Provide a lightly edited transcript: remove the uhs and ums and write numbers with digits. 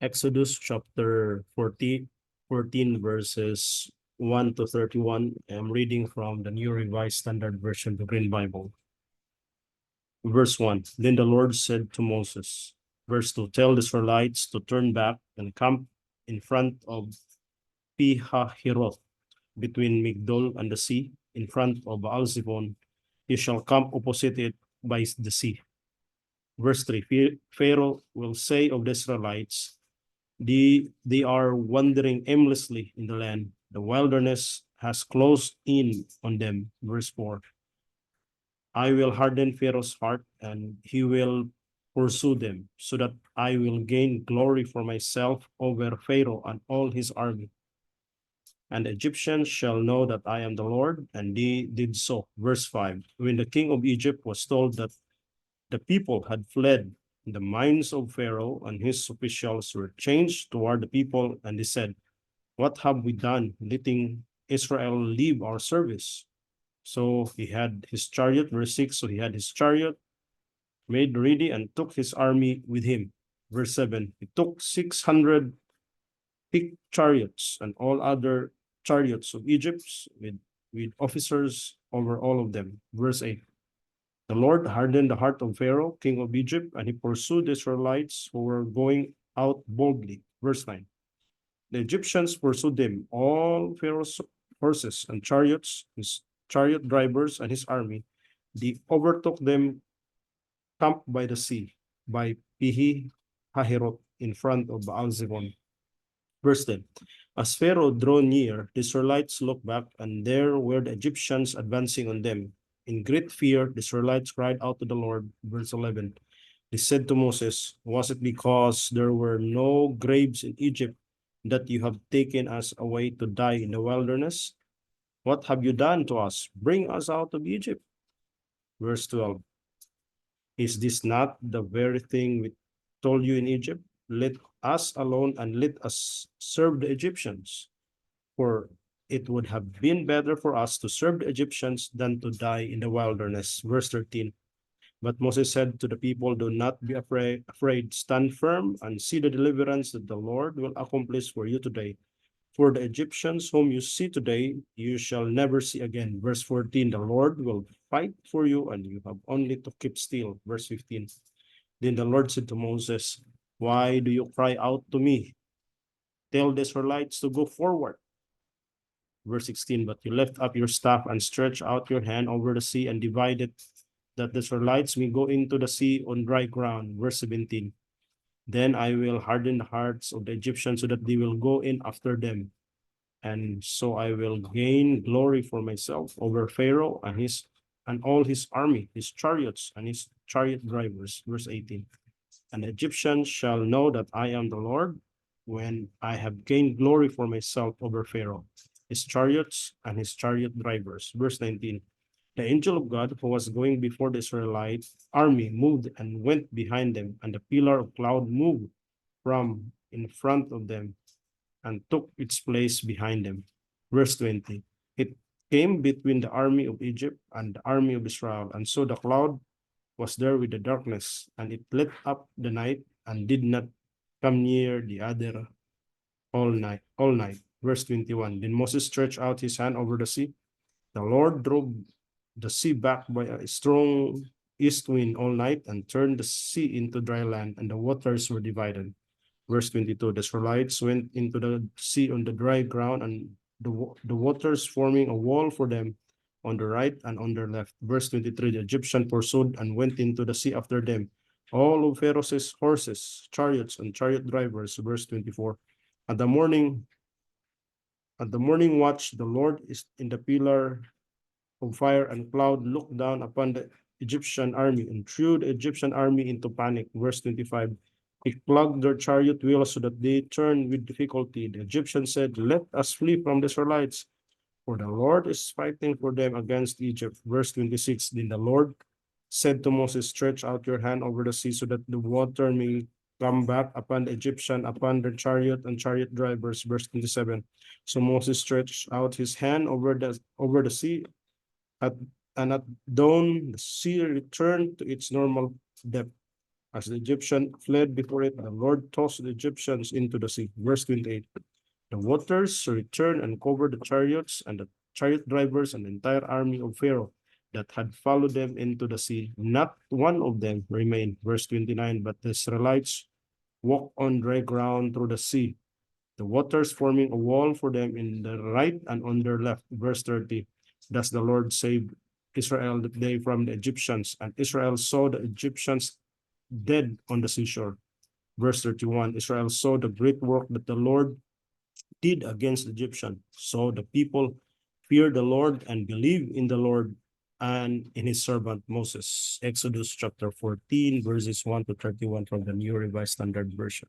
Exodus chapter 14, verses 1 to 31. I'm reading from the New Revised Standard Version of the Green Bible. Verse 1, Then the Lord said to Moses, verse 2, Tell the Israelites to turn back and camp in front of Pihahiroth, between Migdol and the sea, in front of Baal-Zebon. You shall camp opposite it by the sea. Verse 3, Pharaoh will say of the Israelites, they are wandering aimlessly in the land. The wilderness has closed in on them. Verse 4, I will harden Pharaoh's heart, and he will pursue them, so that I will gain glory for myself over Pharaoh and all his army. And the Egyptians shall know that I am the Lord, and they did so. Verse 5, when the king of Egypt was told that the people had fled, the minds of Pharaoh and his officials were changed toward the people, and they said, What have we done, letting Israel leave our service? So he had his chariot, verse 6, so he had his chariot made ready and took his army with him. Verse 7, he took 600 picked chariots and all other chariots of Egypt with officers over all of them. Verse 8, the Lord hardened the heart of Pharaoh, king of Egypt, and he pursued the Israelites who were going out boldly. Verse 9, the Egyptians pursued them, all Pharaoh's horses and chariots, his chariot drivers, and his army. They overtook them camped by the sea, by Pihi Hahirot, in front of Baal-Zebon. Verse 10, as Pharaoh drew near, the Israelites looked back, and there were the Egyptians advancing on them. In great fear, the Israelites cried out to the Lord. Verse 11, they said to Moses, was it because there were no graves in Egypt that you have taken us away to die in the wilderness? What have you done to us? Bring us out of Egypt. Verse 12, is this not the very thing we told you in Egypt? Let us alone and let us serve the Egyptians. For it would have been better for us to serve the Egyptians than to die in the wilderness. Verse 13. But Moses said to the people, do not be afraid, stand firm and see the deliverance that the Lord will accomplish for you today. For the Egyptians whom you see today, you shall never see again. Verse 14, the Lord will fight for you and you have only to keep still. Verse 15, then the Lord said to Moses, why do you cry out to me? Tell the Israelites to go forward. Verse 16, but you lift up your staff and stretch out your hand over the sea and divide it, that the Israelites may go into the sea on dry ground. Verse 17, then I will harden the hearts of the Egyptians so that they will go in after them. And so I will gain glory for myself over Pharaoh and all his army, his chariots and his chariot drivers. Verse 18, and the Egyptians shall know that I am the Lord when I have gained glory for myself over Pharaoh, his chariots and his chariot drivers. Verse 19, the angel of God who was going before the Israelite army moved and went behind them, and the pillar of cloud moved from in front of them and took its place behind them. Verse 20, it came between the army of Egypt and the army of Israel, and so the cloud was there with the darkness, and it lit up the night and did not come near the other all night. Verse 21, then Moses stretched out his hand over the sea. The Lord drove the sea back by a strong east wind all night and turned the sea into dry land, and the waters were divided. Verse 22, the Israelites went into the sea on the dry ground, and the waters forming a wall for them on the right and on their left. Verse 23, the Egyptian pursued and went into the sea after them, all of Pharaoh's horses, chariots, and chariot drivers. Verse 24, at the morning watch, the Lord is in the pillar of fire and cloud, looked down upon the Egyptian army and threw the Egyptian army into panic. Verse 25, he clogged their chariot wheels so that they turned with difficulty. The Egyptians said, let us flee from the Israelites, for the Lord is fighting for them against Egypt. Verse 26, then the Lord said to Moses, stretch out your hand over the sea so that the water may come back upon the Egyptian, upon their chariot and chariot drivers. Verse 27, so Moses stretched out his hand over the sea, at, and at dawn, the sea returned to its normal depth. As the Egyptian fled before it, the Lord tossed the Egyptians into the sea. Verse 28. The waters returned and covered the chariots and the chariot drivers and the entire army of Pharaoh that had followed them into the sea. Not one of them remained. Verse 29. But the Israelites walked on dry ground through the sea, the waters forming a wall for them in the right and on their left. Verse 30. Thus the Lord saved Israel that day from the Egyptians, and Israel saw the Egyptians dead on the seashore. Verse 31. Israel saw the great work that the Lord did against the Egyptian. So the people feared the Lord and believed in the Lord and in his servant Moses. Exodus chapter 14, verses 1 to 31 from the New Revised Standard Version.